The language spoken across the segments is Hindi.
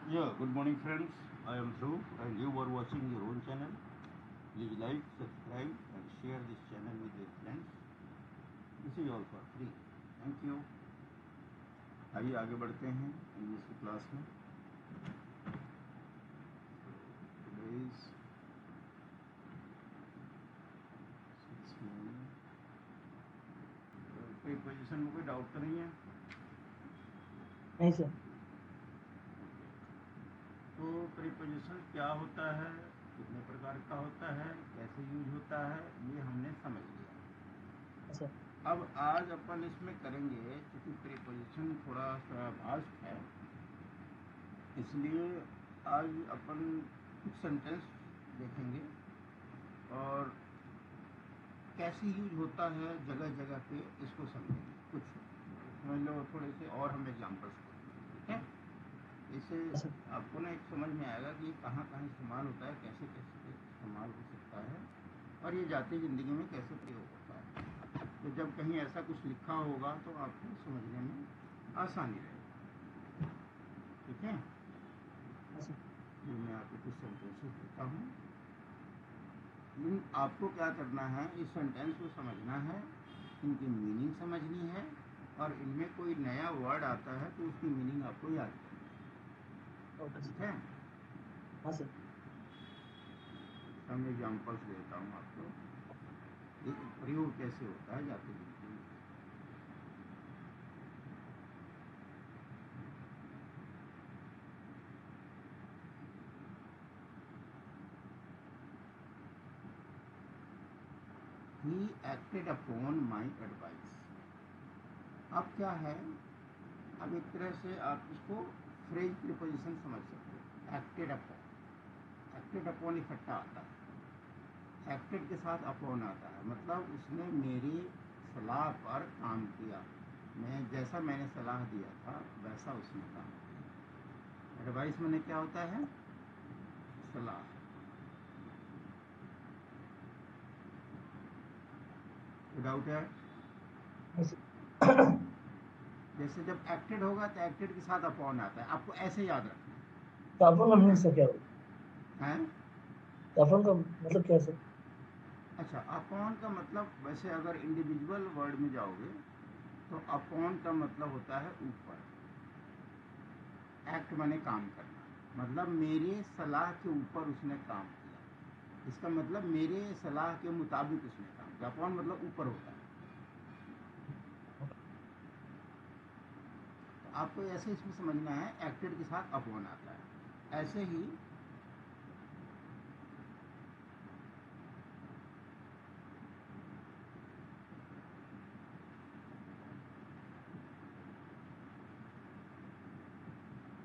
Yeah, good morning, friends. I am Dhruv, and you are watching your own channel. Please like, subscribe, and share this channel with your friends. This is all for free. Thank you. आइए आगे बढ़ते हैं इंग्लिश की क्लास में. Today's 6 May. प्रीपोजिशन में कोई डाउट तो नहीं है? नहीं सर। तो प्रीपोजिशन क्या होता है, कितने प्रकार का होता है, कैसे यूज होता है, ये हमने समझ लिया. सर अब आज अपन इसमें करेंगे, क्योंकि प्रीपोजिशन थोड़ा सा वास्ट है, इसलिए आज अपन कुछ सेंटेंस देखेंगे और कैसे यूज होता है जगह जगह पे, इसको समझेंगे. कुछ समझ लो, थोड़े से और हम एग्जाम्पल्स देखेंगे. ठीक है? इससे सर आपको ना एक समझ में आएगा कि कहाँ कहाँ इस्तेमाल होता है, कैसे कैसे इस्तेमाल हो सकता है, और ये जाती ज़िंदगी में कैसे प्रयोग होता है. तो जब कहीं ऐसा कुछ लिखा होगा तो आपको समझने में आसानी रहेगी. ठीक है? सर फिर मैं आपको कुछ सेंटेंसेस देता हूँ. आपको क्या करना है, इस सेंटेंस को समझना है, इनकी मीनिंग समझनी है, और इनमें कोई नया वर्ड आता है तो उसकी मीनिंग आपको याद करनी है. ओके ठीक सर। है? हाँ सर। हम एग्जाम्पल्स देता हूँ आपको, ये प्रयोग कैसे होता है जाते जिंदगी में. He acted upon my advice. अब क्या है, अब एक तरह से आप इसको फ्रेज प्रीपोजिशन समझ सकते हो. एक्टेड अपॉन, एक्टेड अपॉन इकट्ठा आता है. एक्टेड के साथ अपॉन आता है, मतलब उसने मेरी सलाह पर काम किया. मैं जैसा मैंने सलाह दिया था वैसा उसने काम किया. एडवाइस मैंने क्या होता है, सलाह. डाउट है? नहीं सर। जैसे जब एक्टेड होगा तो एक्टेड के साथ अपॉन आता है, आपको ऐसे याद रखना तो अपन का मीनिंग है. सर क्या होगा? हैं? तो अपन का मतलब क्या है सर? अच्छा, अपॉन का मतलब, वैसे अगर इंडिविजुअल वर्ड में जाओगे तो अपॉन का मतलब होता है ऊपर. एक्ट माने काम करना, मतलब मेरे सलाह के ऊपर उसने काम किया. इसका मतलब मेरे सलाह के मुताबिक उसने काम किया. अपॉन मतलब ऊपर होता है. तो आपको ऐसे इसमें समझना है, एक्टेड के साथ अपॉन आता है. ऐसे ही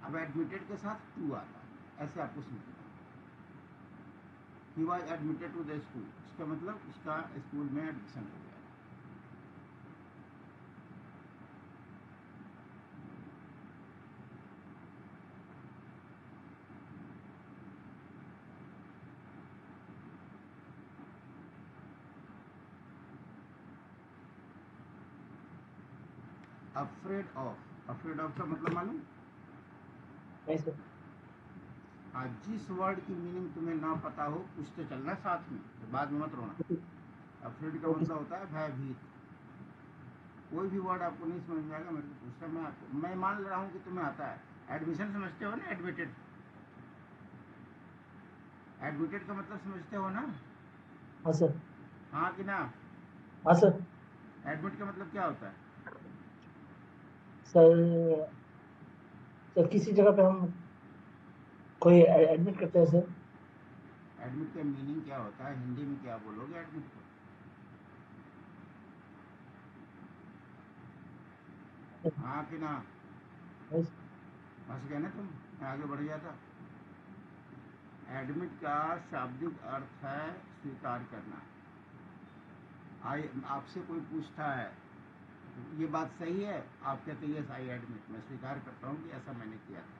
अब एडमिटेड के साथ टू आता है. ऐसे आपको समझना है. He was admitted to the school, इसका मतलब इसका स्कूल में एडमिशन हो गया. अफ्रेड ऑफ, अफ्रेड ऑफ का मतलब मालूम? नहीं सर। आज जिस वर्ड की मीनिंग तुम्हें ना पता हो, पूछते चलना साथ में, तो बाद में मत रोना. ओके। अफ्रेड का ओके मतलब सर। होता है भयभीत. कोई भी वर्ड आपको नहीं समझ में आएगा मेरे को पूछना, मैं आपको, मैं मान रहा हूँ कि तुम्हें आता है. एडमिशन समझते हो ना, एडमिटेड. एडमिटेड का मतलब समझते हो ना? हाँ सर। हाँ कि ना? हाँ सर। एडमिट का मतलब क्या होता है? सर सर किसी जगह पे हम कोई एडमिट करते हैं सर। एडमिट का मीनिंग क्या होता है, हिंदी में क्या बोलोगे एडमिट को? हाँ कि ना? नहीं सर। फंस गए ना तुम, मैं आगे बढ़ गया था. एडमिट का शाब्दिक अर्थ है स्वीकार करना. आई, आपसे कोई पूछता है ये बात सही है, आप कहते हैं यस आई एडमिट, मैं स्वीकार करता हूँ कि ऐसा मैंने किया था.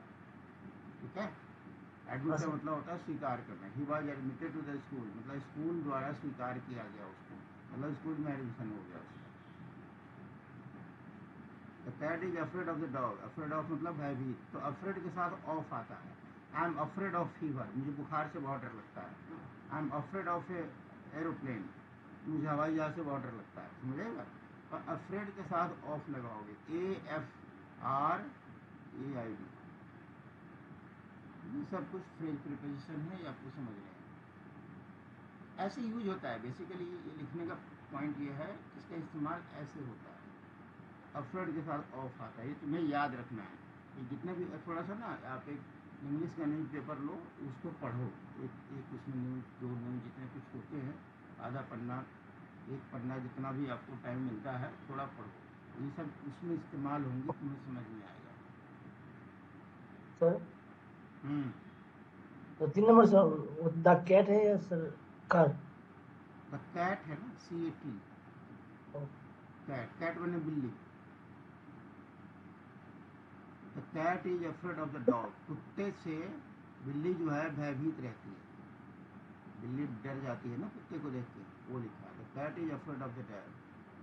ठीक है? हाँ एडमिट का सर। मतलब होता है स्वीकार करना. He was admitted to the school, मतलब स्कूल द्वारा स्वीकार किया गया उसको, मतलब स्कूल में एडमिशन हो गया उसका. The cat is afraid of the dog, afraid of मतलब भयभीत, तो अफ्रेड के साथ ऑफ आता है। I am afraid of fever, मुझे बुखार से बहुत डर लगता है। I am afraid of a aeroplane, मुझे हवाई जहाज से बहुत डर लगता है, समझेगा। और अफ्रेड के साथ ऑफ लगाओगे, AFRAID। ये सब कुछ फ्रेज प्रीपोजिशन है, ये आपको समझ रहे हैं। ऐसे यूज होता है बेसिकली, ये लिखने का पॉइंट ये है, इसका इस्तेमाल ऐसे होता है। अफ्रेड के साथ ऑफ आता है, ये तुम्हें याद रखना है। ये जितने भी थोड़ा सा ना, आप एक इंग्लिश का न्यूज़ पेपर लो, उसको पढ़ो, एक उसमें न्यूज़, दो न्यूज़, जितने कुछ होते हैं, आधा पन्ना, एक पन्ना, जितना भी आपको टाइम मिलता है थोड़ा पढ़ो। ये सब उसमें इस्तेमाल होंगे, तुम्हें समझ में आएगा। सर हम्म। तो 3 नंबर से द कैट है या सर कार? द कैट है ना, CAT, कैट, कैट बने बिल्ली। The cat is afraid of the dog, कुत्ते से बिल्ली जो है भयभीत रहती है, बिल्ली डर जाती है ना कुत्ते को देख के, वो लिखा है the cat is afraid of the dog,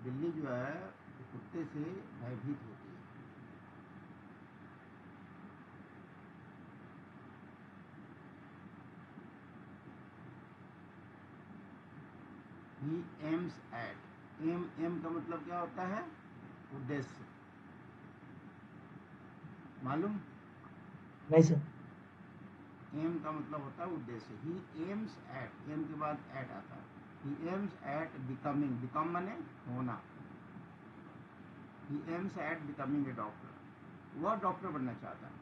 बिल्ली जो है कुत्ते से भयभीत होती है। ही एम्स एट, एम का मतलब क्या होता है, उद्देश्य, मालूम। नहीं सर। एम का मतलब होता है उद्देश्य। ही एम्स एट, एम के बाद एट आता है। He aims at becoming, becoming माने होना। He aims at becoming a doctor, वह डॉक्टर बनना चाहता है,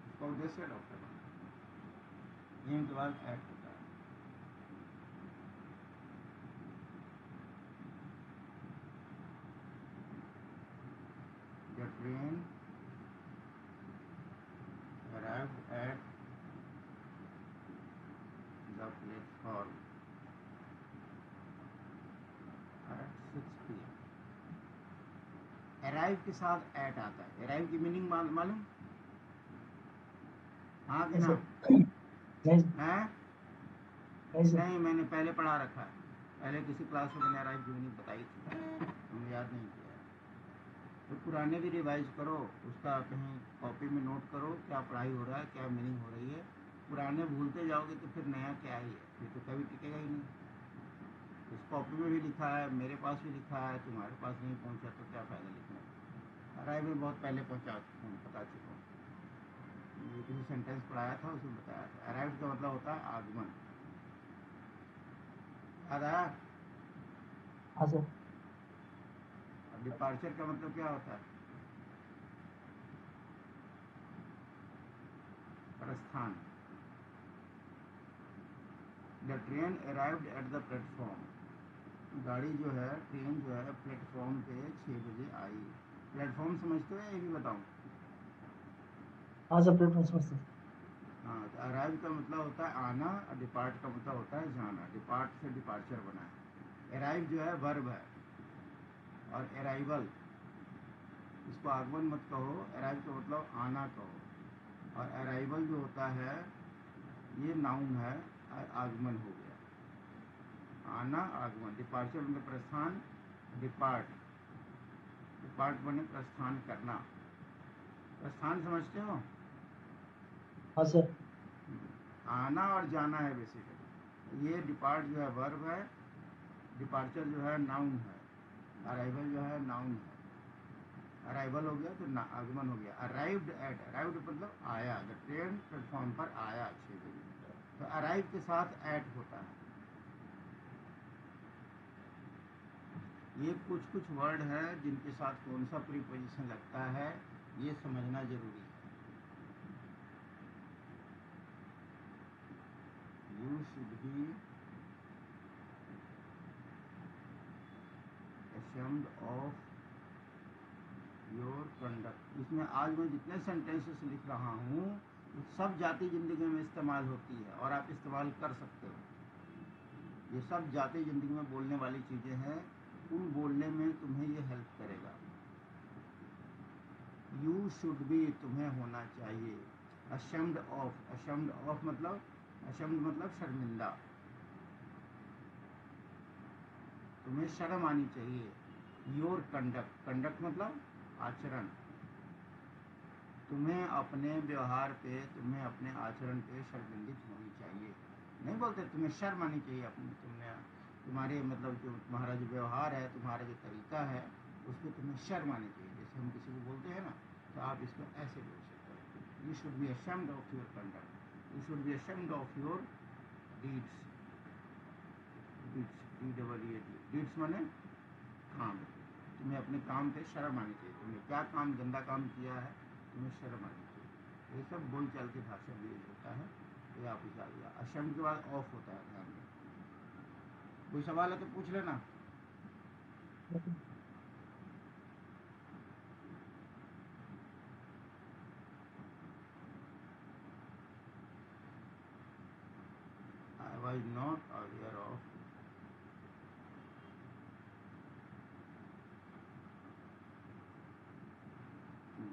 उसका उद्देश्य डॉक्टर बनना। एम के बाद एट होता है। The train arrived at the platform at 6 PM। Arrive के साथ एट आता है, अराइव की मीनिंग मालूम, हाँ कि नहीं ना? सर। नहीं सर। है नहीं सर। नहीं, मैंने पहले पढ़ा रखा है, पहले किसी क्लास में मैंने अराइव की मीनिंग बताई थी, तुमने याद नहीं किया। तो पुराने भी रिवाइज करो, उसका कहीं कॉपी में नोट करो, क्या पढ़ाई हो रहा है, क्या मीनिंग हो रही है। पुराने भूलते जाओगे तो फिर नया क्या ही है, फिर तो कभी टिकेगा ही नहीं। इस कॉपी में भी लिखा है, मेरे पास भी लिखा है, तुम्हारे पास नहीं पहुंचा तो क्या फ़ायदा लिखने का। अराइव में बहुत पहले पहुंचा, बता चुका हूँ, ये किसी सेंटेंस पढ़ाया था, उसमें बताया था। अराइव का मतलब होता है आगमन, याद आया। हाँ सर। और डिपार्चर का मतलब क्या होता है, प्रस्थान। The train arrived at the platform, गाड़ी जो है, ट्रेन जो है प्लेटफॉर्म पे 6 बजे आई। प्लेटफॉर्म समझते हो या ये भी बताऊँ? हाँ सर, प्लेटफॉर्म समझते हैं। हाँ, तो अराइव का मतलब होता है आना, और डिपार्ट का मतलब होता है जाना, डिपार्ट से डिपार्चर बना है। अराइव जो है वर्ब है, और अराइवल, इसको आगमन मत कहो, अराइव का मतलब आना कहो, और अराइवल जो होता है ये नाउन है, आगमन हो गया। आना आगमन, डिपार्चर मतलब प्रस्थान, डिपार्ट, डिपार्ट बने प्रस्थान करना। प्रस्थान समझते हो? हाँ सर। आना और जाना है बेसिकली। ये डिपार्ट जो है वर्ब है, डिपार्चर जो है नाउन है, अराइवल जो है नाउन है। अराइवल हो गया तो आगमन हो गया। अराइव्ड एट, अराइव्ड मतलब आया, द ट्रेन प्लेटफॉर्म पर आया 6 बजे, तो अराइव के साथ एट होता है। ये कुछ कुछ वर्ड है जिनके साथ कौन सा प्रीपोजिशन लगता है, ये समझना जरूरी है। You should be ashamed of your conduct. इसमें आज मैं जितने सेंटेंसेस लिख रहा हूँ, सब जाति जिंदगी में इस्तेमाल होती है, और आप इस्तेमाल कर सकते हो। ये सब जाति जिंदगी में बोलने वाली चीज़ें हैं, उन बोलने में तुम्हें ये हेल्प करेगा। यू शुड बी, तुम्हें होना चाहिए। अशम्ड ऑफ, अशम्ड ऑफ मतलब, अशम्ड मतलब शर्मिंदा, तुम्हें शर्म आनी चाहिए। योर कंडक्ट, कंडक्ट मतलब आचरण, तुम्हें अपने व्यवहार पे, तुम्हें अपने आचरण पे शर्मिंदगी होनी चाहिए। नहीं बोलते तुम्हें शर्म आनी चाहिए अपनी, तुमने तुम्हारे मतलब जो तुम्हारा जो व्यवहार है, तुम्हारा जो तरीका है, उस पर तुम्हें शर्म आनी चाहिए। जैसे हम किसी को बोलते हैं ना, तो आप इसको ऐसे बोल सकते हो, you should be ashamed of your conduct, you should be ashamed of your deeds. Deeds माने काम। तुम्हें अपने काम पे शर्म आनी चाहिए। तुमने क्या काम, गंदा काम किया है, तुम्हें शर्म आनी चाहिए। ये सब बोल चाल की भाषा में यूज होता है। ये आप उसे अशम के बाद ऑफ होता है, ध्यान में। कोई सवाल है तो पूछ लेना। I was not aware of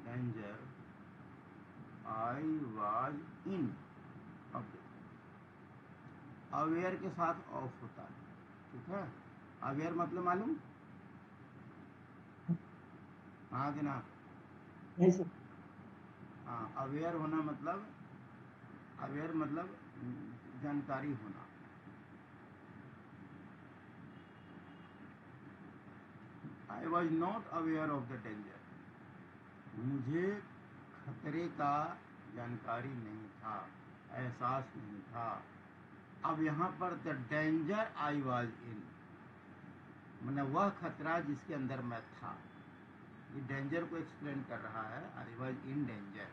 danger I was in. अब अवेयर के साथ ऑफ होता है, ठीक है। अवेयर मतलब मालूम? हाँ कि ना? नहीं सर। हाँ, अवेयर होना मतलब, अवेयर मतलब जानकारी होना। I was not aware of the danger, मुझे खतरे का जानकारी नहीं था, एहसास नहीं था। अब यहाँ पर the danger I was in, मैंने वह खतरा जिसके अंदर मैं था। ये डेंजर को एक्सप्लेन कर रहा है, आई वॉज इन डेंजर।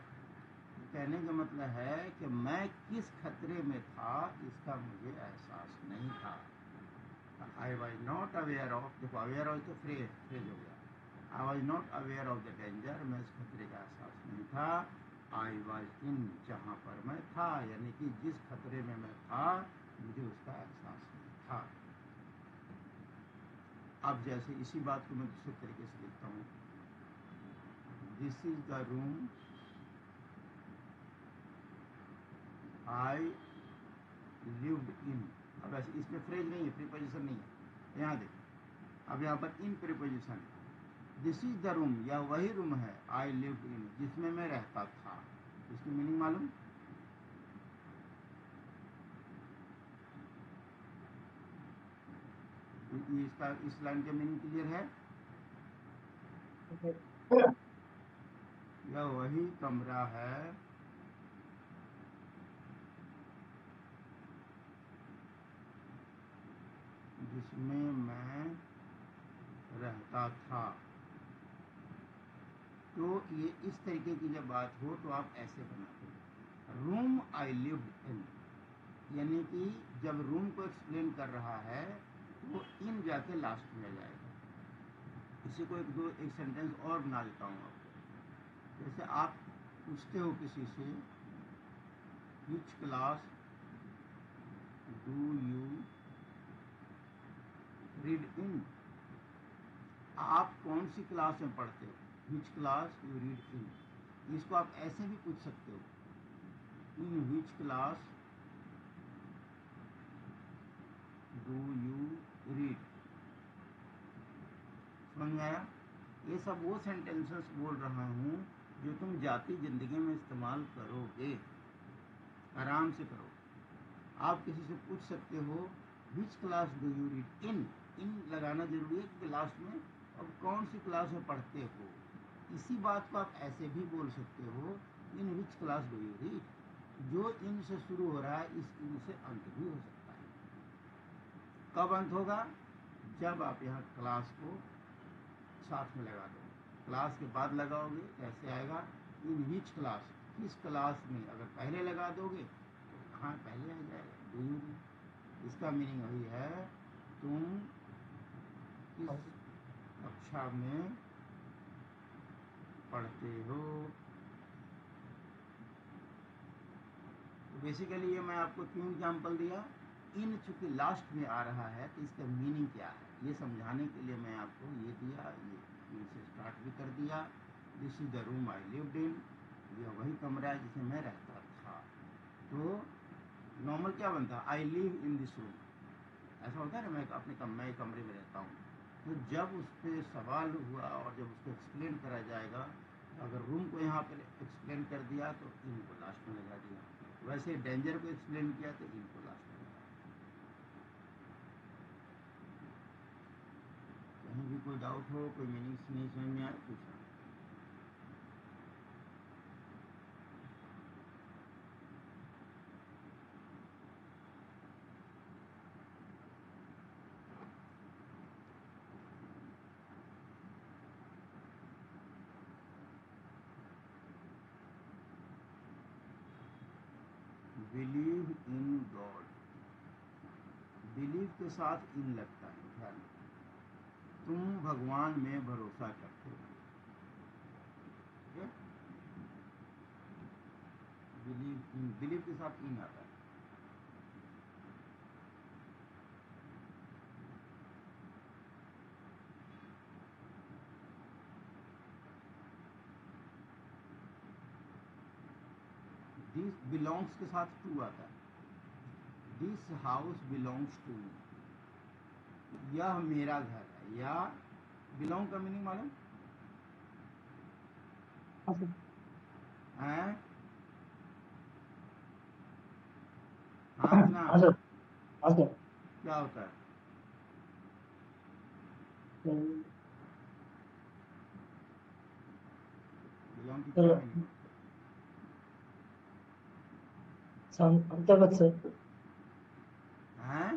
कहने का मतलब है कि मैं किस खतरे में था, इसका मुझे एहसास नहीं था। I was not aware of, देखो अवेयर ऑफ तो फ्रेज फ्रेज हो गया। I was not aware of the danger, मैं इस खतरे का एहसास नहीं था। आई वॉज इन, जहाँ पर मैं था, यानी कि जिस खतरे में मैं था, मुझे उसका एहसास नहीं था। अब जैसे इसी बात को मैं दूसरे तरीके से लिखता हूँ, this is the room I lived in. अब ऐसे इसमें फ्रेज नहीं है, प्रीपोजिशन नहीं है, यहाँ देखो। अब यहाँ पर इन प्रीपोजिशन है। दिस इज द रूम, यह वही रूम है, आई लिव्ड इन, जिसमें मैं रहता था। इसकी मीनिंग मालूम? इसका, इस लाइन का मीनिंग क्लियर है? यह वही कमरा है जिसमें मैं रहता था। तो ये इस तरीके की जब बात हो तो आप ऐसे बनाते हो, रूम आई लिव्ड इन, यानी कि जब रूम को एक्सप्लेन कर रहा है तो इन जाके लास्ट में जाएगा। इसी को एक सेंटेंस और बना देता हूँ आपको। जैसे आप पूछते हो किसी से, which class do you read in, आप कौन सी क्लास में पढ़ते हो, which class you read in. इसको आप ऐसे भी पूछ सकते हो, in which class do you read. समझ में आया? ये सब वो सेंटेंसेस बोल रहा हूँ जो तुम जाती जिंदगी में इस्तेमाल करोगे, आराम से करो। आप किसी से पूछ सकते हो, which class do you read in, in लगाना जरूरी है क्योंकि लास्ट में अब कौन सी क्लास में पढ़ते हो। इसी बात को आप ऐसे भी बोल सकते हो, in which class do you read. जो इन से शुरू हो रहा है, इस इन से अंत भी हो सकता है। कब अंत होगा? जब आप यहाँ क्लास को साथ में लगा दो। क्लास के बाद लगाओगे कैसे आएगा, इन विच क्लास, किस क्लास में। अगर पहले लगा दोगे तो कहाँ पहले आ जाएगा, डू यू। इसका मीनिंग वही है, तुम किस कक्षा में पढ़ते हो। तो बेसिकली ये मैं आपको क्यों एग्जाम्पल दिया, इन चूंकि लास्ट में आ रहा है तो इसका मीनिंग क्या है ये समझाने के लिए मैं आपको ये दिया, ये इनसे स्टार्ट भी कर दिया। This is the room I lived in, यह वही कमरा है जिसमें मैं रहता था। तो नॉर्मल क्या बनता, I live in this room, ऐसा होता है ना, मैं अपने मैं कमरे में रहता हूँ। तो जब उस पर सवाल हुआ और जब उसको एक्सप्लेन करा जाएगा अगर रूम को यहाँ पर एक्सप्लेन कर दिया तो इन को लास्ट में लगा दिया, वैसे डेंजर को एक्सप्लेन किया तो इन को लास्ट में लगा दिया। कहीं भी कोई डाउट हो, कोई मीनिंग्स नहीं समझ में आए, पूछना। बिलीव इन गॉड, बिलीव के साथ इन लगता है, ध्यान रखो। तुम भगवान में भरोसा करते हो, ठीक है? बिलीव के साथ इन आता है। दिस बिलोंग्स के साथ टू आता है। दिस हाउस बिलोंग्स टू, यह मेरा घर है। या बिलोंग का मीनिंग मालूम हाँ सर। है? हाँ कि ना? हाँ सर। हाँ सर। क्या होता है? बिलोंग की क्या सर मीनिंग होती अंतर्गत सर। है? हैं?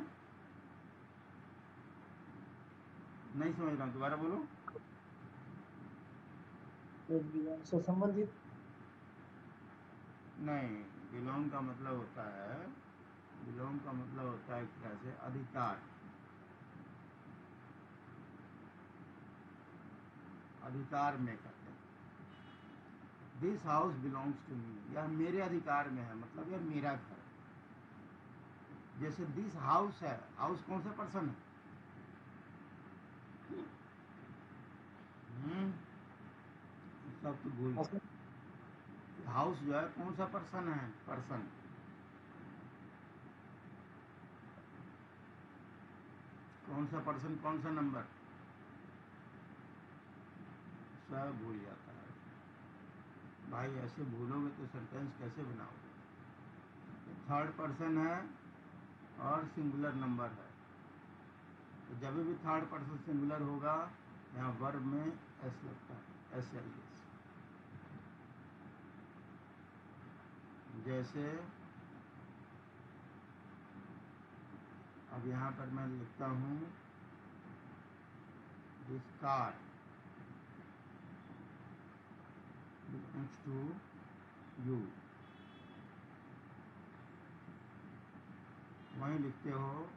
नहीं समझ रहा हूँ, दोबारा बोलो। से संबंधित। नहीं, बिलोंग का मतलब होता है, बिलोंग का मतलब होता है एक तरह से अधिकार। अधिकार में करते हैं। This house belongs to me, यह मेरे अधिकार में है, मतलब यह मेरा घर है। जैसे दिस हाउस है, हाउस कौन सा पर्सन है? सब तो भूल हाँ गए। सर। हाउस जो है कौन सा पर्सन है? पर्सन। कौन सा पर्सन, कौन सा नंबर, सब भूल जाता है भाई। ऐसे भूलोगे तो सेंटेंस कैसे बनाओगे? थर्ड पर्सन है और सिंगुलर नंबर है, तो जब भी थर्ड पर्सन सिंगुलर होगा यहाँ वर्ब में एस लगता है, एस एल एस। जैसे अब यहाँ पर मैं लिखता हूँ this car belongs to you, वहीं लिखते हो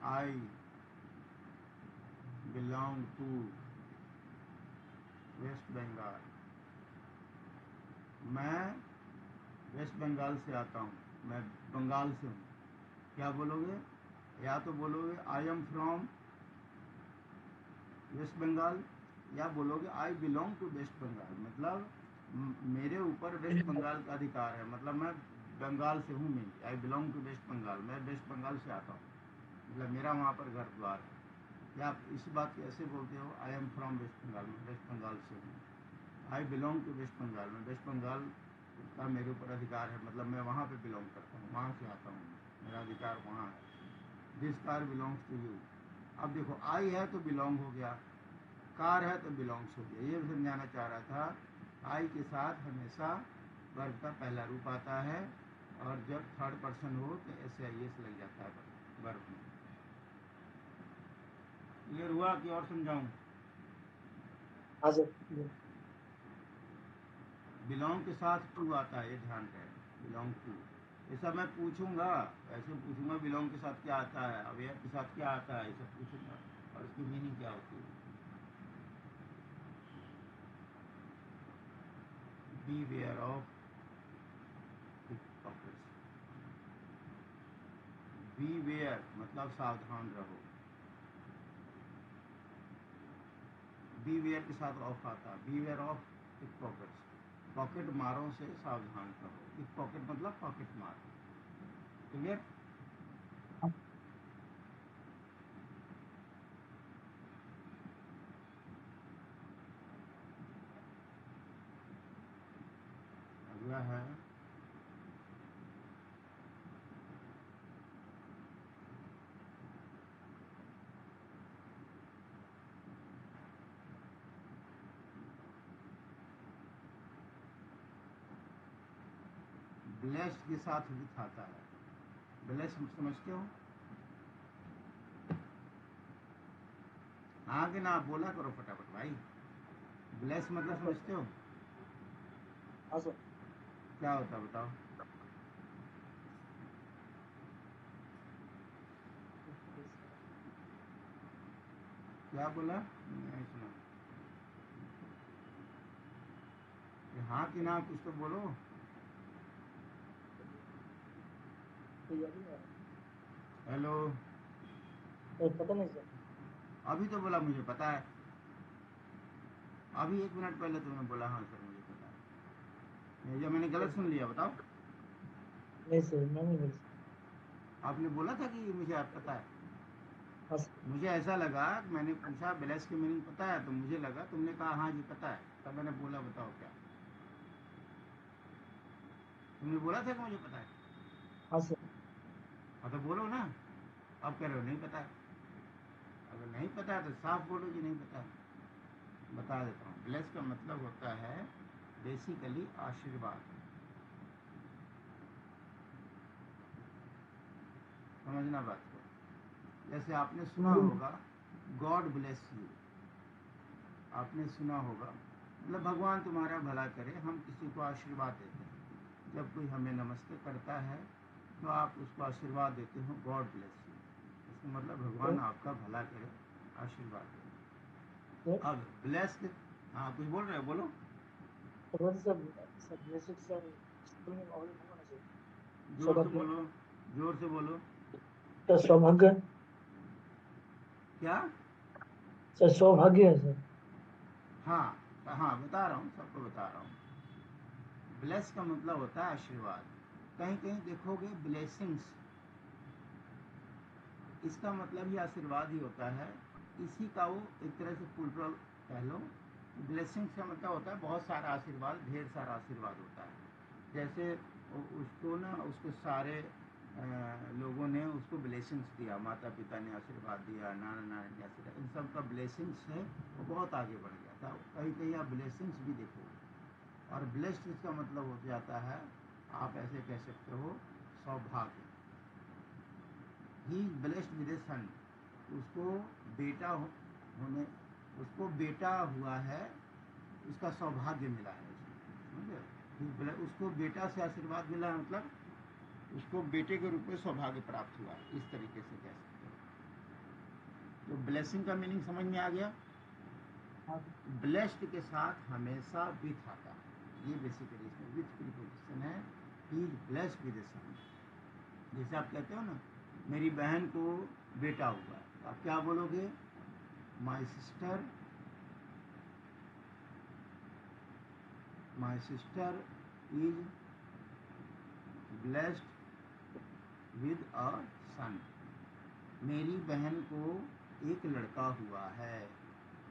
I belong to West Bengal, मैं वेस्ट बंगाल से आता हूँ, मैं बंगाल से हूँ। क्या बोलोगे? या तो बोलोगे I am from West Bengal, या बोलोगे I belong to West Bengal, मतलब मेरे ऊपर वेस्ट बंगाल का अधिकार है, मतलब मैं बंगाल से हूँ। मैं I belong to West Bengal, मैं वेस्ट बंगाल से आता हूँ, मतलब मेरा वहाँ पर घर द्वार है। या आप इसी बात को ऐसे बोलते हो I am from West Bengal, मैं वेस्ट बंगाल से हूँ। I belong to West Bengal, मैं वेस्ट बंगाल का मेरे ऊपर अधिकार है, मतलब मैं वहाँ पे बिलोंग करता हूँ, वहाँ से आता हूँ, मेरा अधिकार वहाँ है। This car belongs to you. अब देखो आई है तो बिलोंग हो गया, कार है तो बिलोंग्स हो गया। ये समझाना चाह रहा था। आई के साथ हमेशा वर्ब का पहला रूप आता है, और जब थर्ड पर्सन हो तो एस आई एस लग जाता है वर्ब में। क्लियर हुआ कि और समझाऊं? हाँ सर। बिलोंग के साथ टू आता है, ये ध्यान रहे, बिलोंग टू। ऐसा मैं पूछूंगा, ऐसे पूछूंगा बिलोंग के साथ क्या आता है, अवेयर के साथ क्या आता है, ऐसा पूछूंगा, और इसकी मीनिंग क्या होती है। Beware of pickpockets. Beware मतलब सावधान रहो। बी वेयर के साथ ऑफ आता है, बी वेयर ऑफ पिकपॉकेट्स, पॉकेट मारों से सावधान रहो। पिकपॉकेट मतलब पॉकेट मार। क्लियर? ब्लेस्ड के साथ विथ आता है। ब्लेस्ड समझते हो? हाँ कि ना, आप बोला करो फटाफट भाई। ब्लेस मतलब हाँ सर। समझते हो? हाँ सर। क्या होता है बताओ? क्या बोला? नहीं सुना। हाँ कि ना, कुछ तो बोलो। हेलो। पता नहीं सर। अभी तो बोला मुझे पता है। अभी 1 मिनट पहले तुमने बोला हाँ सर मुझे पता है। या मैंने गलत सुन लिया बताओ? नहीं सर, मैंने बोल। आपने बोला था कि मुझे आप पता है। हाँ सर। मुझे ऐसा लगा, मैंने पूछा ब्लेस की मीनिंग पता है, तो मुझे लगा तुमने कहा हाँ जी पता है, तब मैंने बोला बताओ क्या। तुमने बोला था कि मुझे पता है। हाँ सर। हाँ तो बोलो ना। अब कह रहे हो नहीं पता है। अगर नहीं पता है तो साफ बोलो कि नहीं पता है। बता देता हूँ। ब्लेस का मतलब होता है बेसिकली आशीर्वाद। समझना बात को। जैसे आपने सुना होगा गॉड ब्लेस यू। आपने सुना होगा, मतलब भगवान तुम्हारा भला करे। हम किसी को आशीर्वाद देते हैं। जब कोई हमें नमस्ते करता है तो आप उसको आशीर्वाद देते हो गॉड ब्लेस यू। इसका मतलब भगवान आपका भला करे, आशीर्वाद दे। सर अब ब्लेस्ड, हाँ कुछ बोल रहे हो बोलो। Sir sir blessed sir school में और होना चाहिए। जोर से सौभाग्य। बोलो, जोर से बोलो। सर सौभाग्य। क्या? सर सौभाग्य है सर। हाँ हाँ बता रहा हूँ, सबको बता रहा हूँ। ब्लेस का मतलब होता है आशीर्वाद। कहीं कहीं देखोगे ब्लेसिंग्स, इसका मतलब ही आशीर्वाद ही होता है। इसी का वो एक तरह से फुलप्रॉल कह लो। ब्लेसिंग्स का मतलब होता है बहुत सारा आशीर्वाद, ढेर सारा आशीर्वाद होता है। जैसे उसको ना, उसके सारे लोगों ने उसको ब्लेसिंग्स दिया, माता पिता ने आशीर्वाद दिया, नाना नानी ने आशीर्वाद, इन सब का ब्लेसिंग्स है वो बहुत आगे बढ़ गया था। कहीं कहीं आप ब्लेसिंग्स भी देखोगे। और ब्लेस्ड इसका मतलब हो जाता है, आप ऐसे कह सकते हो, सौभाग्य। ही ब्लेस्ड विद ए सन। उसको बेटा होने, उसको बेटा हुआ है, उसका सौभाग्य मिला है। समझे? उसको बेटा से आशीर्वाद मिला है, मतलब उसको बेटे के रूप में सौभाग्य प्राप्त हुआ है, इस तरीके से कह सकते हो। तो ब्लेसिंग का मीनिंग समझ में आ गया। हाँ ब्लेस्ड के साथ हमेशा विथ आता है। ये बेसिकली इसमें विथ प्रीपोजिशन है। ही इज ब्लेस्ड विद ए सन। जैसे आप कहते हो ना, मेरी बहन को बेटा हुआ है, तो आप क्या बोलोगे? My sister, my sister is blessed with a son. मेरी बहन को एक लड़का हुआ है,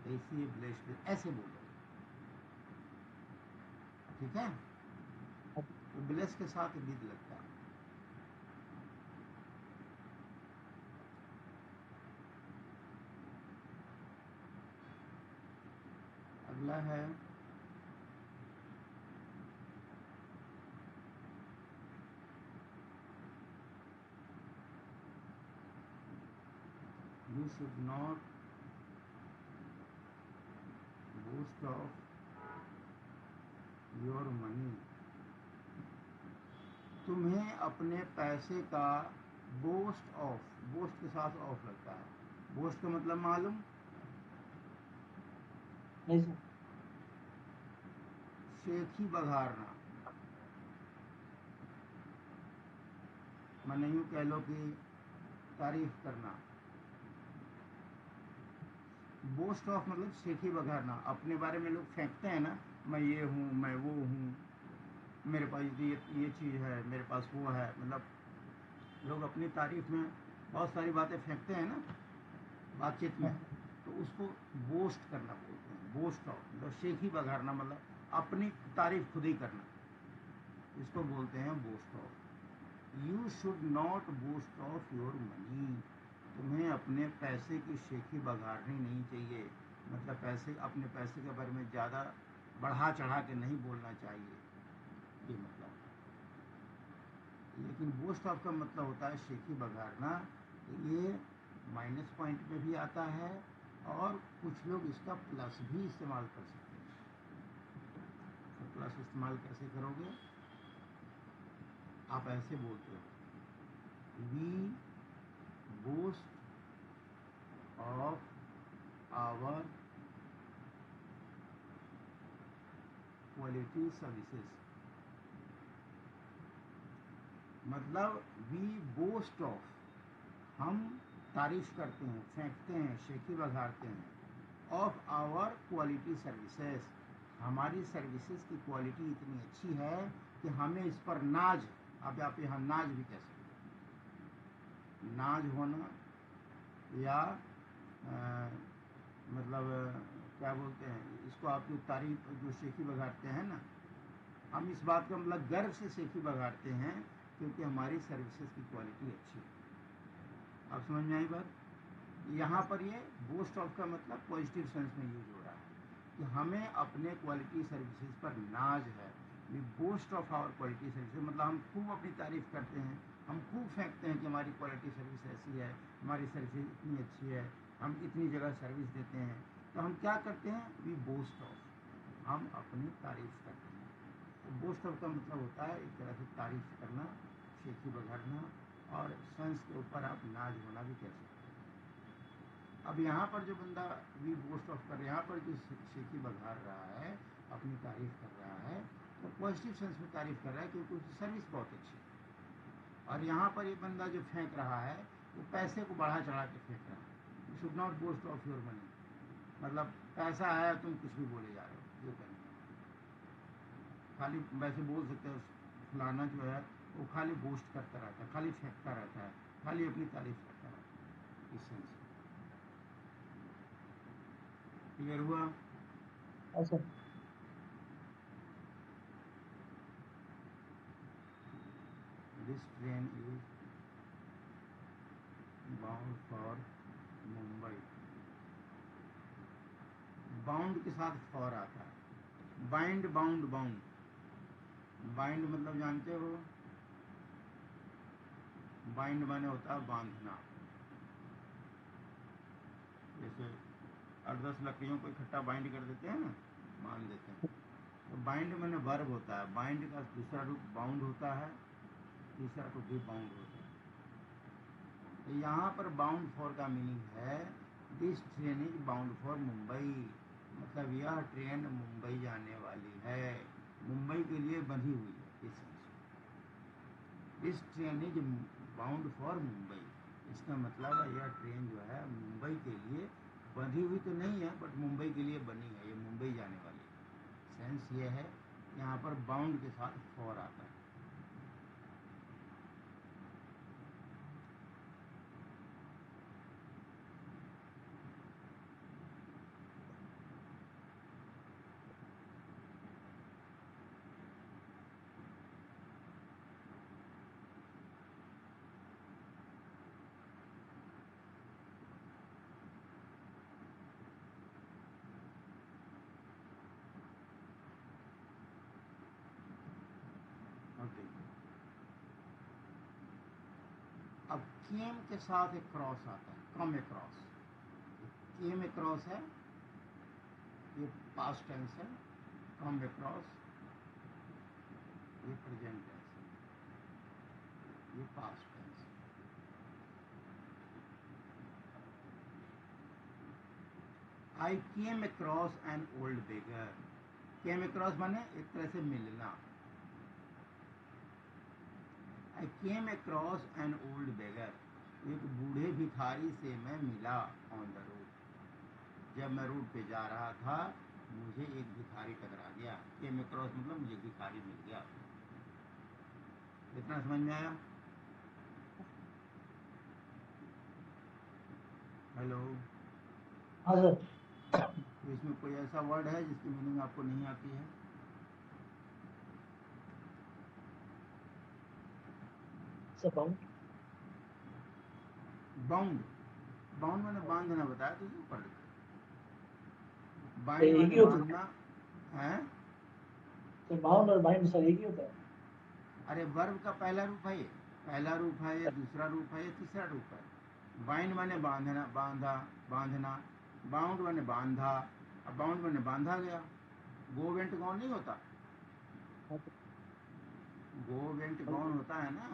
ऐसे ब्लेस्ड, ऐसे बोलो। ठीक है? तो ब्लेस के साथ विद लगता है। अगला है you should not boast of your money. तुम्हें अपने पैसे का बोस्ट ऑफ, बोस्ट के साथ ऑफ लगता है। बोस्ट का मतलब मालूम? नहीं सर। शेखी बघाड़ना। मैंने यूँ कह लो कि तारीफ करना। बोस्ट ऑफ मतलब शेखी बघाड़ना। अपने बारे में लोग फेंकते हैं ना, मैं ये हूँ, मैं वो हूँ, मेरे पास ये चीज़ है, मेरे पास वो है। मतलब लोग अपनी तारीफ में बहुत सारी बातें फेंकते हैं ना बातचीत हाँ में, तो उसको बोस्ट करना बोलते हैं। बोस्ट ऑफ मतलब शेखी बघाड़ना, मतलब अपनी तारीफ खुद ही करना, इसको बोलते हैं boast of. You should not boast of your money. तुम्हें अपने पैसे की शेखी बघाड़नी नहीं चाहिए। मतलब पैसे, अपने पैसे के बारे में ज़्यादा बढ़ा चढ़ा के नहीं बोलना चाहिए, ये मतलब। लेकिन बोस्ट ऑफ का मतलब होता है शेखी बघाड़ना। ये माइनस पॉइंट में भी आता है और कुछ लोग इसका प्लस भी इस्तेमाल कर सकते हैं। तो प्लस इस्तेमाल कैसे करोगे? आप ऐसे बोलते हो, we boast of our quality services. मतलब वी बोस्ट ऑफ, हम तारीफ करते हैं, फेंकते हैं, शेखी बघाड़ते हैं, ऑफ आवर क्वालिटी सर्विसेज, हमारी सर्विसेज की क्वालिटी इतनी अच्छी है कि हमें इस पर नाज, अब आप यहाँ नाज भी कह सकते हैं, नाज होना या मतलब क्या बोलते हैं इसको, आप जो तारीफ जो शेखी बघाड़ते हैं ना, हम इस बात का मतलब गर्व से शेखी बघाड़ते हैं क्योंकि हमारी सर्विसेज की क्वालिटी अच्छी है। आप समझ में आई बात? यहाँ पर ये बोस्ट ऑफ का मतलब पॉजिटिव सेंस में यूज हो रहा है कि हमें अपने क्वालिटी सर्विसेज पर नाज है। We boast of our quality services, मतलब हम खूब अपनी तारीफ करते हैं, हम खूब फेंकते हैं कि हमारी क्वालिटी सर्विस ऐसी है, हमारी सर्विस इतनी अच्छी है, हम इतनी जगह सर्विस देते हैं। तो हम क्या करते हैं? वी बोस्ट ऑफ, हम अपनी तारीफ करते हैं। तो बोस्ट ऑफ का मतलब होता है एक तरह से तारीफ करना, शेखी बघाड़ना, और सेंस के ऊपर आप नाज होना भी कह सकते हैं। अब यहाँ पर जो बंदा वी बोस्ट ऑफ कर, यहाँ पर जो शेखी बघाड़ रहा है, अपनी तारीफ कर रहा है, तो पॉजिटिव सेंस में तारीफ कर रहा है क्योंकि उसकी सर्विस बहुत अच्छी है। और यहाँ पर ये बंदा जो फेंक रहा है वो पैसे को बढ़ा चढ़ा के फेंक रहा है। You should not boast of your money, मतलब पैसा है तुम कुछ भी बोले जा रहे हो, ये कहना। खाली वैसे बोल सकते हो फलाना जो है वो खाली बोस्ट करता रहता है, खाली फेंकता रहता है, खाली अपनी तारीफ करता रहता है, इस सेंस। क्लियर हुआ? अच्छा, this train is bound for Mumbai. Bound के साथ फॉर आता है, बाइंड, बाउंड, बाउंड। बाइंड मतलब जानते हो, बाइंड माने होता है बांधना। जैसे 8-10 लकड़ियों को इकट्ठा बाइंड कर देते हैं ना, बांध देते हैं। तो बाइंड माने वर्ब होता है। बाइंड का दूसरा रूप बाउंड होता है, तीसरा रूप भी बाउंड होता है। तो यहाँ पर बाउंड फॉर का मीनिंग है this train is bound for Mumbai, मतलब यह ट्रेन मुंबई जाने वाली है, मुंबई के लिए बंधी हुई है। इस this train is bound for Mumbai, इसका मतलब है यह ट्रेन जो है मुंबई के लिए बंधी हुई तो नहीं है, बट मुंबई के लिए बनी है, ये मुंबई जाने वाली है। सेंस ये है, यहाँ पर बाउंड के साथ फॉर आता है। ओके, अब केम के साथ एक क्रॉस आता है, कम अक्रॉस। केम अक्रॉस है, ये पास्ट टेंस है, कम अक्रॉस ये प्रेजेंट टेंस है, ये पास्ट टेंस है। I came across an old beggar. Came across माने एक तरह से मिलना। I came across an old beggar, एक बूढ़े भिखारी से मैं मिला ऑन द रोड। जब मैं रोड पे जा रहा था मुझे एक भिखारी टकरा गया। केम अक्रॉस मतलब मुझे भिखारी मिल गया। इतना समझ में आया? हेलो? हाँ सर। तो इसमें कोई ऐसा वर्ड है जिसकी मीनिंग आपको नहीं आती है? सर बाउंड, बाउंड, बाउंड मैंने बांधना बताया तो उसको पढ़ लिखा। बाइंड एक मैंने ही होता है बांधना है। सर, बाउंड और बाइंड सर एक ही होता है। अरे वर्ब का पहला रूप है ये, पहला रूप है या दूसरा रूप है या तीसरा रूप है। बाइंड माने बांधना, बांधा, बांधना। बाउंड माने बांधा, अब बाउंड माने बांधा गया। गो वेंट गॉन नहीं होता, हाँ सर। गो वेंट हाँ गॉन होता है ना।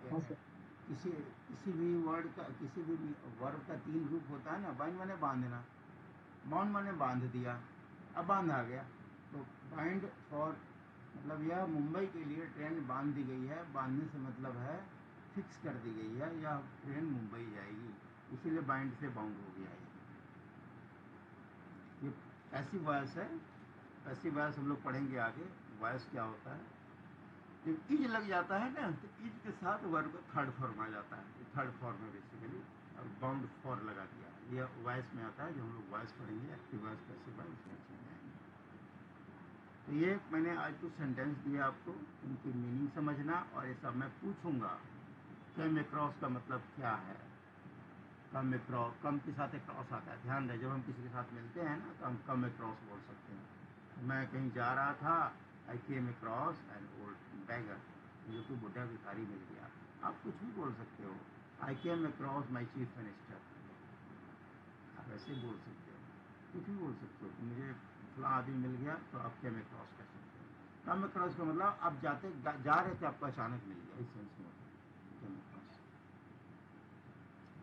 हाँ सर। किसी किसी भी वर्ड का, किसी भी वर्ब का तीन रूप होता है ना। बाइंड माने बांधना, बाउंड माने बांध दिया, अब बांध आ गया। तो बाइंड फॉर मतलब यह मुंबई के लिए ट्रेन बांध दी गई है। बांधने से मतलब है फिक्स कर दी गई है, या ट्रेन मुंबई जाएगी, इसीलिए बाइंड से बाउंड हो गया है। ये पैसिव वॉइस है। पैसिव वॉइस हम लोग पढ़ेंगे आगे। वॉइस क्या होता है, जब इज लग जाता है ना तो इज के साथ वर्ब थर्ड फॉर्म आ जाता है। थर्ड फॉर्म है बेसिकली, और बाउंड फॉर लगा दिया। यह वॉइस में आता है, जो हम लोग वॉइस पढ़ेंगे, एक्टिव वॉइस, पैसिव वॉइस में समझाएंगे। तो ये मैंने आज कुछ सेंटेंस दिया आपको, इनकी मीनिंग समझना, और ये सब मैं पूछूंगा। कम अक्रॉस का मतलब क्या है। कम अक्रॉस, कम के साथ अक्रॉस आता है, ध्यान रहे। जब हम किसी के साथ मिलते हैं ना तो हम कम अक्रॉस बोल सकते हैं। मैं कहीं जा रहा था, I came across an old beggar, मुझे कोई बुढ़ा भिखारी मिल गया। आप कुछ भी बोल सकते हो, I came across my chief minister, आप ऐसे बोल सकते हो। कुछ भी बोल सकते हो कि मुझे फला आदमी मिल गया, तो आप कैम अक्रॉस कर सकते हो। कम अक्रॉस का मतलब आप जा रहे थे, आपको अचानक मिल गया, इस सेंस में होता है कम अक्रॉस।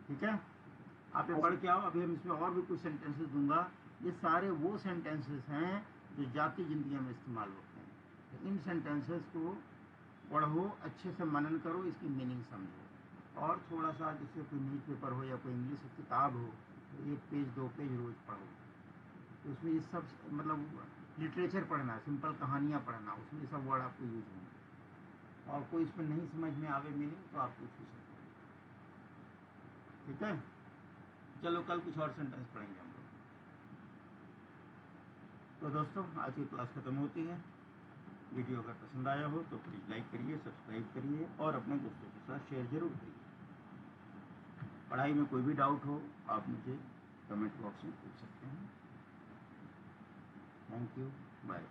ठीक है, आप ये हाँ पढ़ सर। के आओ। अभी हम इसमें और भी कुछ सेंटेंसेस दूंगा। ये सारे वो सेंटेंसेस हैं जो जाती जिंदगी में इस्तेमाल होते हैं। तो इन सेंटेंसेस को पढ़ो, अच्छे से मनन करो, इसकी मीनिंग समझो। और थोड़ा सा जैसे कोई न्यूज़ पेपर हो या कोई इंग्लिश की किताब हो, तो 1 पेज 2 पेज रोज पढ़ो। तो उसमें ये सब मतलब लिटरेचर पढ़ना, सिंपल कहानियाँ पढ़ना, उसमें ये सब वर्ड आपको यूज होंगे। और कोई इसमें नहीं समझ में आवे मीनिंग तो आप पूछ भी सकते हो। ठीक है, चलो कल कुछ और सेंटेंस पढ़ेंगे हम लोग। तो दोस्तों, आज की क्लास खत्म होती है। वीडियो अगर पसंद आया हो तो प्लीज़ लाइक करिए, सब्सक्राइब करिए, और अपने दोस्तों के साथ शेयर जरूर करिए। पढ़ाई में कोई भी डाउट हो आप मुझे कमेंट बॉक्स में पूछ सकते हैं। Thank you, bye.